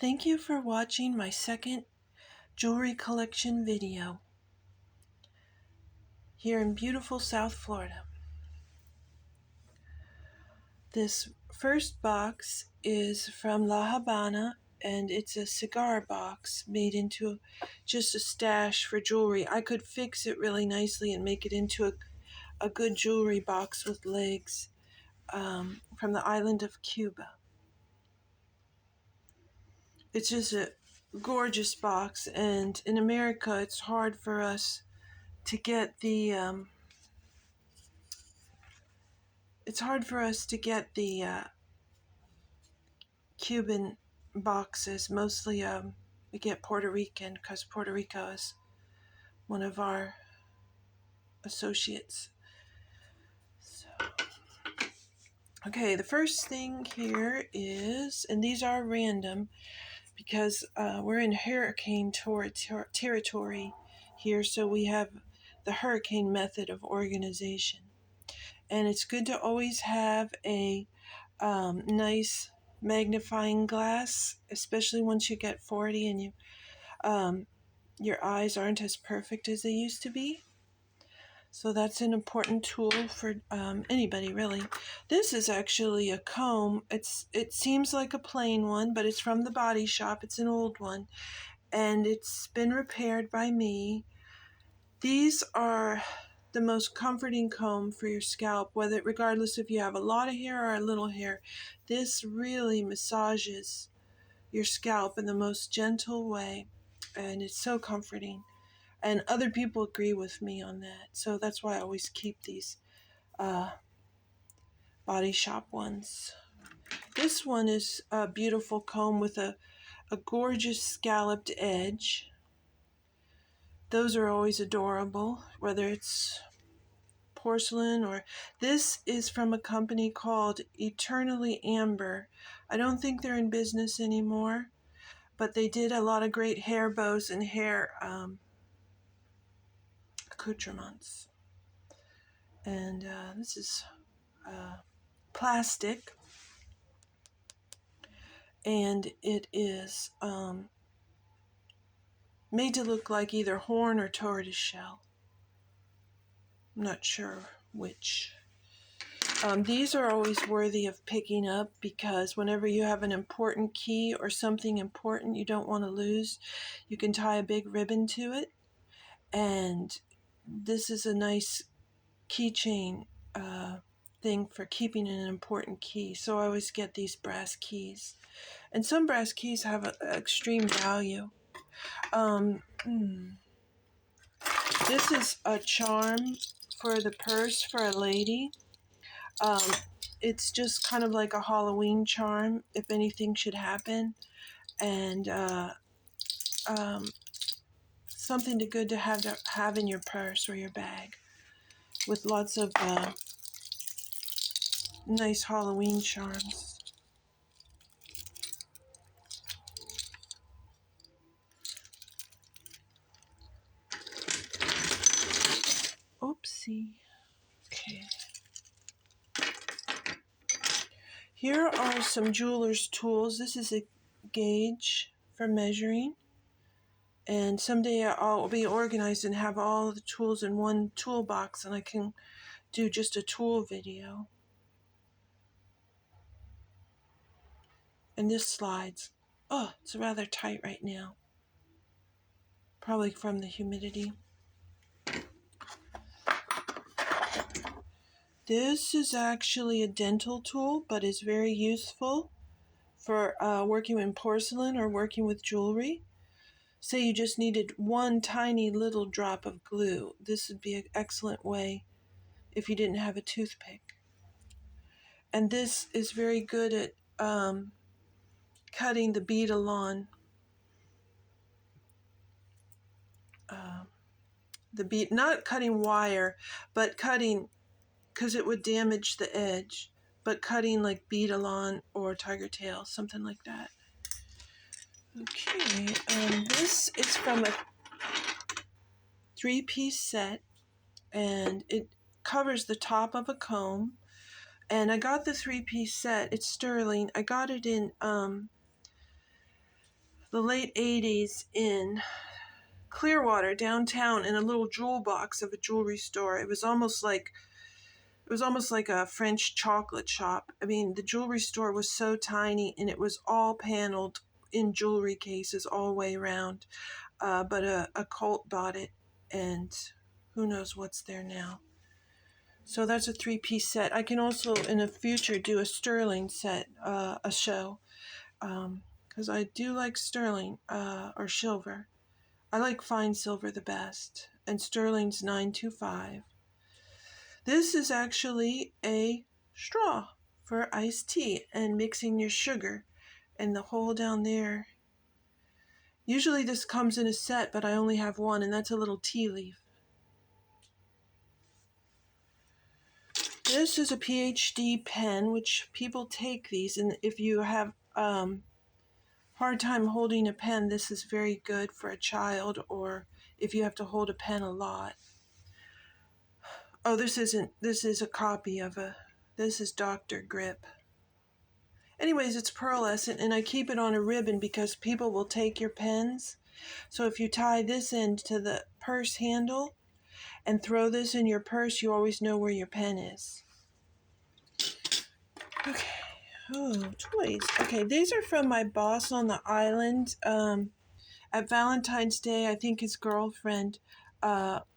Thank you for watching my second jewelry collection video here in beautiful South Florida. This first box is from La Habana, and it's a cigar box made into just a stash for jewelry. I could fix it really nicely and make it into a good jewelry box with legs from the island of Cuba. It's just a gorgeous box, and in America it's hard for us to get the Cuban boxes. Mostly we get Puerto Rican because Puerto Rico is one of our associates. So, okay, the first thing here is, and these are random because we're in hurricane territory here, so we have the hurricane method of organization. And it's good to always have a nice magnifying glass, especially once you get 40 and your eyes aren't as perfect as they used to be. So that's an important tool for anybody, really. This is actually a comb. It seems like a plain one, but it's from the Body Shop. It's an old one, and it's been repaired by me. These are the most comforting comb for your scalp, regardless if you have a lot of hair or a little hair. This really massages your scalp in the most gentle way, and it's so comforting. And other people agree with me on that, so that's why I always keep these Body Shop ones. This one is a beautiful comb with a gorgeous scalloped edge. Those are always adorable, whether it's porcelain or this is from a company called Eternally Amber. I don't think they're in business anymore, but they did a lot of great hair bows and hair accoutrements. And this is plastic, and it is made to look like either horn or tortoise shell. I'm not sure which. These are always worthy of picking up because whenever you have an important key or something important you don't want to lose, you can tie a big ribbon to it. And this is a nice keychain thing for keeping an important key. So I always get these brass keys. And some brass keys have an extreme value. This is a charm for the purse for a lady. It's just kind of like a Halloween charm if anything should happen, and something good to have in your purse or your bag, with lots of nice Halloween charms. Oopsie. Okay. Here are some jeweler's tools. This is a gauge for measuring. And someday I'll be organized and have all the tools in one toolbox, and I can do just a tool video. And this slides. Oh, it's rather tight right now. Probably from the humidity. This is actually a dental tool, but is very useful for working in porcelain or working with jewelry. Say you just needed one tiny little drop of glue. This would be an excellent way if you didn't have a toothpick. And this is very good at cutting the bead-along. Not cutting wire, but cutting, because it would damage the edge, but cutting like bead-along or tiger tail, something like that. Okay, this is from a 3-piece set, and it covers the top of a comb. And I got the 3-piece set. It's sterling. I got it in the late 80s in Clearwater downtown in a little jewel box of a jewelry store. It was almost like a French chocolate shop. I mean, the jewelry store was so tiny, and it was all paneled in jewelry cases all the way around. But a cult bought it, and who knows what's there now. So that's a 3-piece set. I can also, in the future, do a sterling set, a show, because I do like sterling or silver. I like fine silver the best, and sterling's 925. This is actually a straw for iced tea and mixing your sugar, and the hole down there. Usually this comes in a set, but I only have one, and that's a little tea leaf. This is a PhD pen, which people take these, and if you have hard time holding a pen, this is very good for a child, or if you have to hold a pen a lot. Oh, this is a copy of this is Dr. Grip. Anyways, it's pearlescent, and I keep it on a ribbon because people will take your pens. So if you tie this end to the purse handle and throw this in your purse, you always know where your pen is. Okay. Oh, toys. Okay, these are from my boss on the island. At Valentine's Day, I think his girlfriend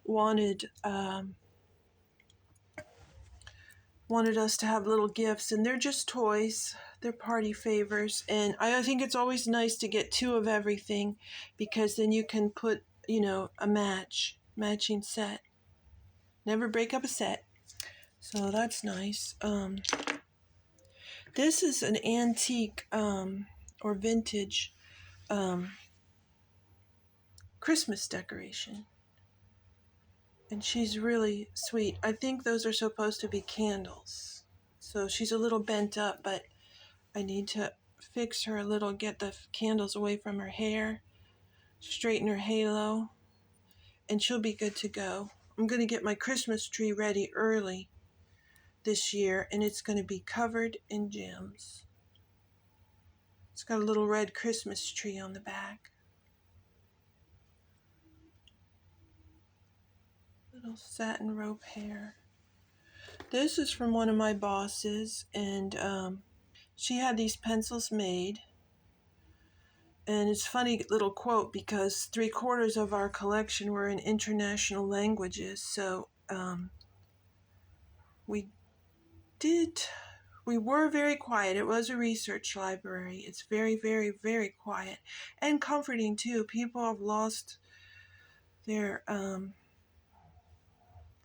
wanted us to have little gifts, and they're just toys. They're party favors, and I think it's always nice to get 2 of everything, because then you can put, a matching set. Never break up a set. So that's nice. This is an antique or vintage Christmas decoration. And she's really sweet. I think those are supposed to be candles. So she's a little bent up, but I need to fix her a little, get the candles away from her hair, straighten her halo, and she'll be good to go. I'm going to get my Christmas tree ready early this year, and it's going to be covered in gems. It's got a little red Christmas tree on the back. Little satin rope hair. This is from one of my bosses, and she had these pencils made. And it's a funny little quote, because 3/4 of our collection were in international languages. So we were very quiet. It was a research library. It's very, very, very quiet and comforting too. People have lost their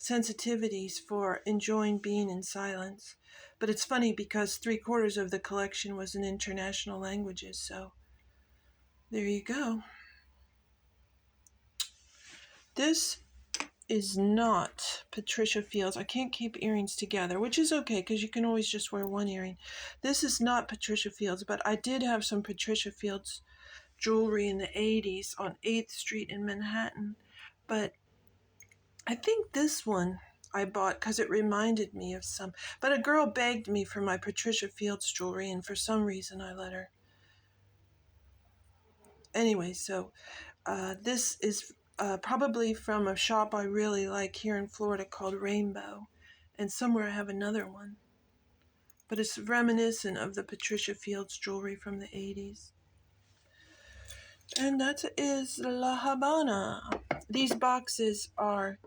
sensitivities for enjoying being in silence. But it's funny because 3/4 of the collection was in international languages. So there you go. This is not Patricia Fields. I can't keep earrings together, which is okay because you can always just wear one earring. This is not Patricia Fields, but I did have some Patricia Fields jewelry in the 80s on 8th Street in Manhattan. But I think this one I bought because it reminded me of some. But a girl begged me for my Patricia Fields jewelry, and for some reason I let her. Anyway, so this is probably from a shop I really like here in Florida called Rainbow. And somewhere I have another one. But it's reminiscent of the Patricia Fields jewelry from the 80s. And that is La Habana. These boxes are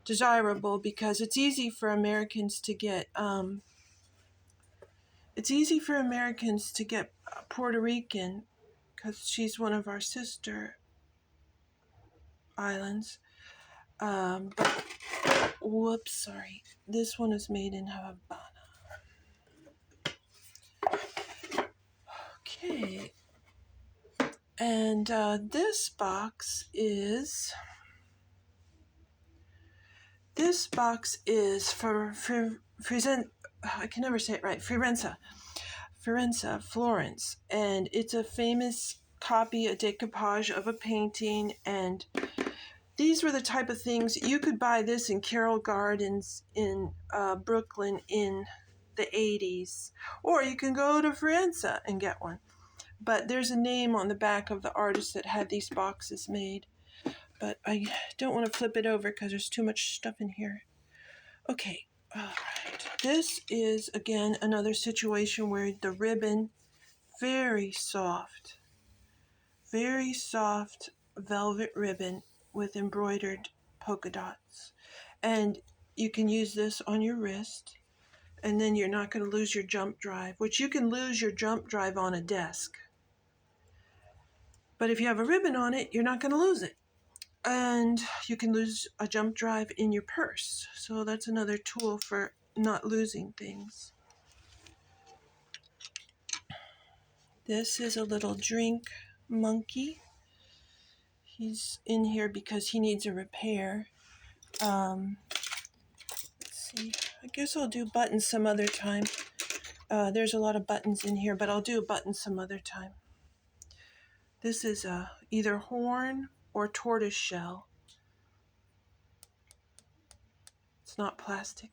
desirable because it's easy for Americans to get Puerto Rican, because she's one of our sister islands. But whoops, sorry. This one is made in Havana. Okay. And this box is for I can never say it right. Firenze, Florence, and it's a famous copy, a decoupage of a painting. And these were the type of things you could buy this in Carroll Gardens in Brooklyn in the 80s, or you can go to Firenze and get one. but there's a name on the back of the artist that had these boxes made. But I don't want to flip it over because there's too much stuff in here. Okay, all right. This is, again, another situation where the ribbon, very soft velvet ribbon with embroidered polka dots. And you can use this on your wrist, and then you're not going to lose your jump drive, which you can lose your jump drive on a desk. But if you have a ribbon on it, you're not going to lose it. And you can lose a jump drive in your purse. So that's another tool for not losing things. This is a little drink monkey. He's in here because he needs a repair. Let's see. I guess I'll do buttons some other time. There's a lot of buttons in here, but I'll do a button some other time. This is either horn or tortoise shell. It's not plastic.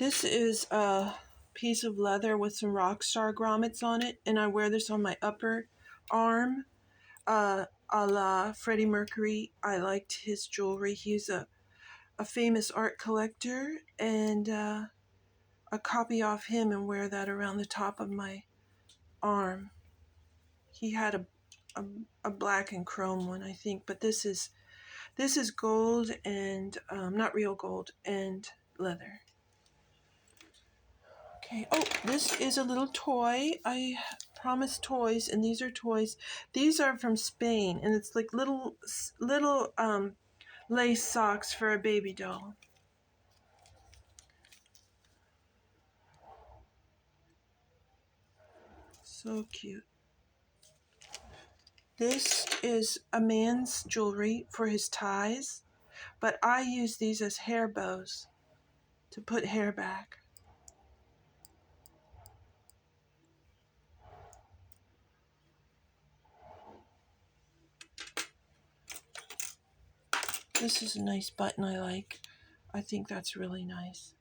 This is a piece of leather with some rock star grommets on it, and I wear this on my upper arm. A la Freddie Mercury. I liked his jewelry. He's a famous art collector, and a copy of him and wear that around the top of my arm. He had a black and chrome one, I think, but this is gold and not real gold, and leather. Okay. Oh, this is a little toy. I promised toys, and these are toys. These are from Spain, and it's like little lace socks for a baby doll. So cute. This is a man's jewelry for his ties, but I use these as hair bows to put hair back. This is a nice button I like. I think that's really nice.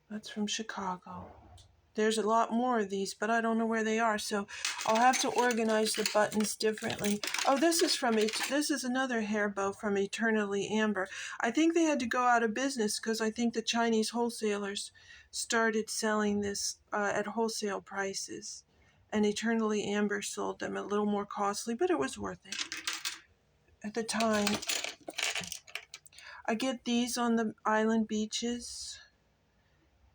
That's from Chicago. There's a lot more of these, but I don't know where they are, so I'll have to organize the buttons differently. Oh, this is another hair bow from Eternally Amber. I think they had to go out of business because I think the Chinese wholesalers started selling this at wholesale prices, and Eternally Amber sold them a little more costly, but it was worth it at the time. I get these on the island beaches,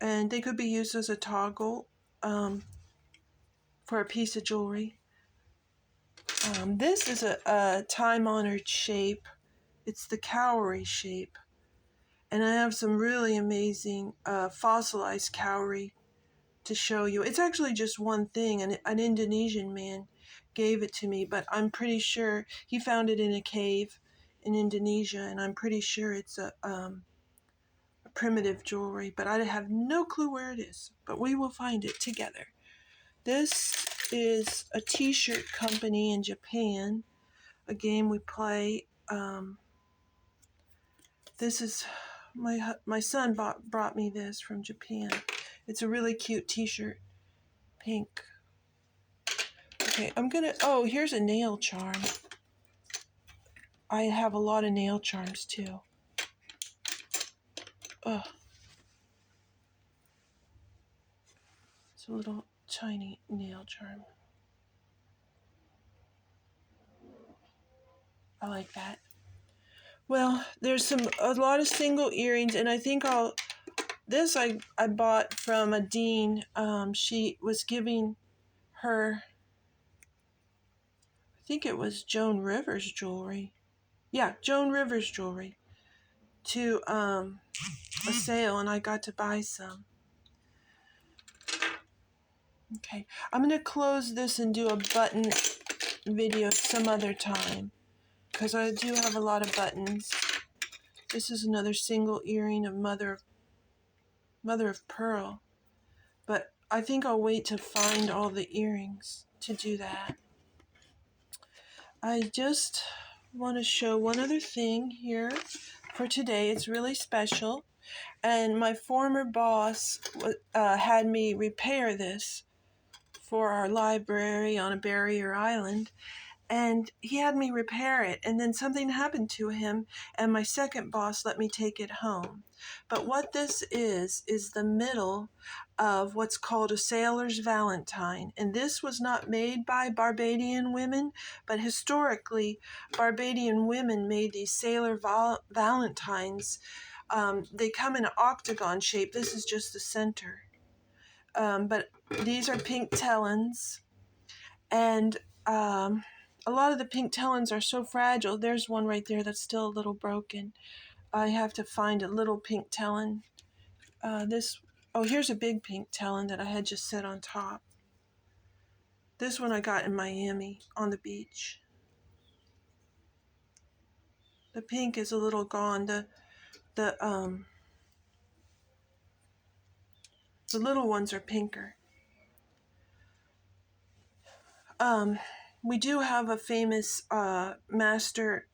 and they could be used as a toggle for a piece of jewelry. This is a time-honored shape. It's the cowrie shape. And I have some really amazing fossilized cowrie to show you. It's actually just one thing, and an Indonesian man gave it to me, but I'm pretty sure he found it in a cave in Indonesia, and I'm pretty sure it's a primitive jewelry, but I have no clue where it is, but we will find it together. This is a t-shirt company in Japan, a game we play. This is my son brought me this from Japan. It's a really cute t-shirt, pink. Okay, oh, here's a nail charm. I have a lot of nail charms too. Oh, it's a little tiny nail charm. I like that. Well, there's a lot of single earrings, and I think this I bought from a dean. She was giving her, I think it was Joan Rivers jewelry. Yeah, Joan Rivers jewelry to a sale, and I got to buy some. Okay, I'm going to close this and do a button video some other time because I do have a lot of buttons. This is another single earring of mother of pearl, but I think I'll wait to find all the earrings to do that. I just want to show one other thing here for today. It's really special. And my former boss had me repair this for our library on a barrier island, and he had me repair it, and then something happened to him, and my second boss let me take it home. But what this is the middle of what's called a sailor's valentine, and this was not made by Barbadian women, but historically Barbadian women made these sailor valentines. They come in an octagon shape. This is just the center, but these are pink talons, and a lot of the pink talons are so fragile. There's one right there that's still a little broken. I have to find a little pink talon. Here's a big pink talon that I had just set on top. This one I got in Miami on the beach. The pink is a little gone. The little ones are pinker. We do have a famous master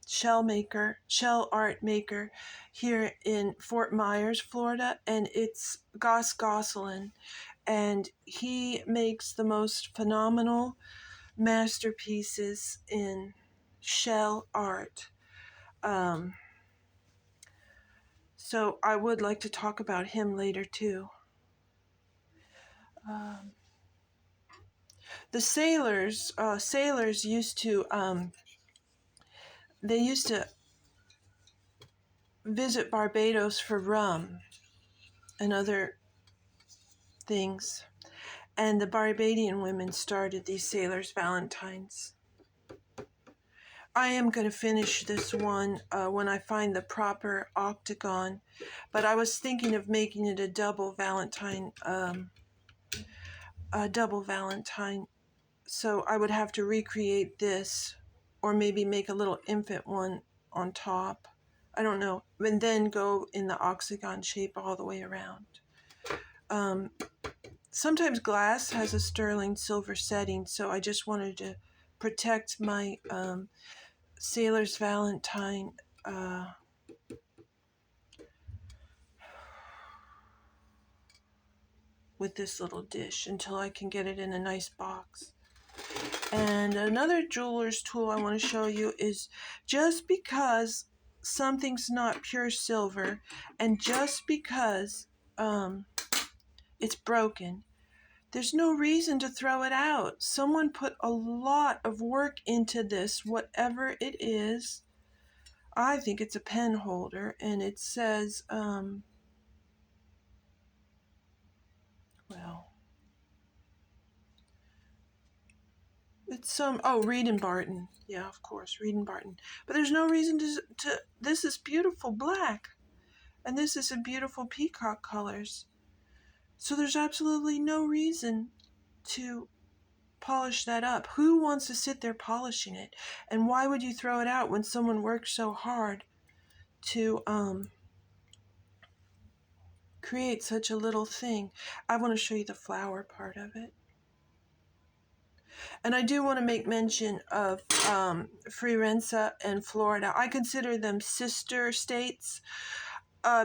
shell art maker here in Fort Myers, Florida, and it's Goss Gosselin, and he makes the most phenomenal masterpieces in shell art. So I would like to talk about him later too. The sailors used to they used to visit Barbados for rum and other things, and the Barbadian women started these sailors' valentines. I am going to finish this one when I find the proper octagon, but I was thinking of making it a double valentine. So I would have to recreate this, or maybe make a little infant one on top. I don't know, and then go in the octagon shape all the way around. Sometimes glass has a sterling silver setting, so I just wanted to protect my sailor's valentine with this little dish until I can get it in a nice box. And another jeweler's tool I want to show you is, just because something's not pure silver and just because it's broken, there's no reason to throw it out. Someone put a lot of work into this, whatever it is. I think it's a pen holder, and it says, it's Reed and Barton. Yeah, of course, Reed and Barton. But there's no reason to this is beautiful black, and this is a beautiful peacock colors. So there's absolutely no reason to polish that up. Who wants to sit there polishing it? And why would you throw it out when someone worked so hard to create such a little thing? I want to show you the flower part of it. And I do want to make mention of Firenze and Florida. I consider them sister states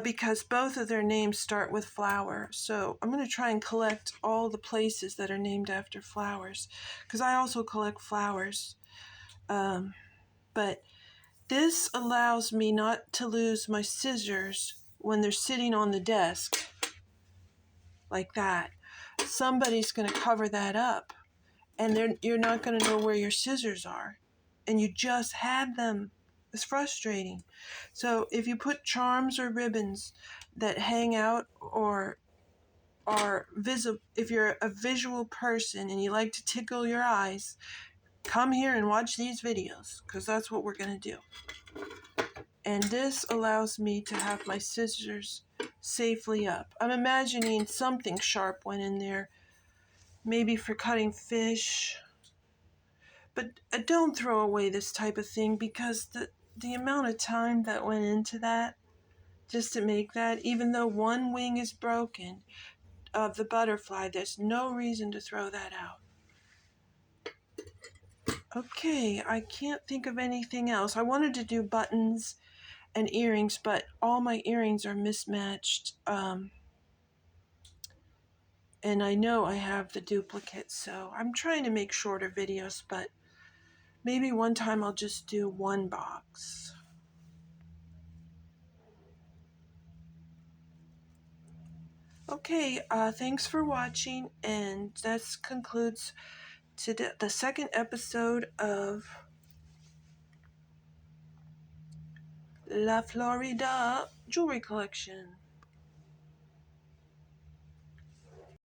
because both of their names start with flower. So I'm going to try and collect all the places that are named after flowers, because I also collect flowers. But this allows me not to lose my scissors when they're sitting on the desk like that. Somebody's going to cover that up, and you're not going to know where your scissors are, and you just had them. It's frustrating. So if you put charms or ribbons that hang out or are visible, if you're a visual person and you like to tickle your eyes, come here and watch these videos, because that's what we're going to do. And this allows me to have my scissors safely up. I'm imagining something sharp went in there, maybe for cutting fish. But don't throw away this type of thing, because the amount of time that went into that, just to make that, even though one wing is broken of the butterfly, there's no reason to throw that out. Okay, I can't think of anything else. I wanted to do buttons and earrings, but all my earrings are mismatched. And I know I have the duplicates, so I'm trying to make shorter videos, but maybe one time I'll just do one box. Okay, thanks for watching, and that concludes the second episode of La Florida Jewelry Collection.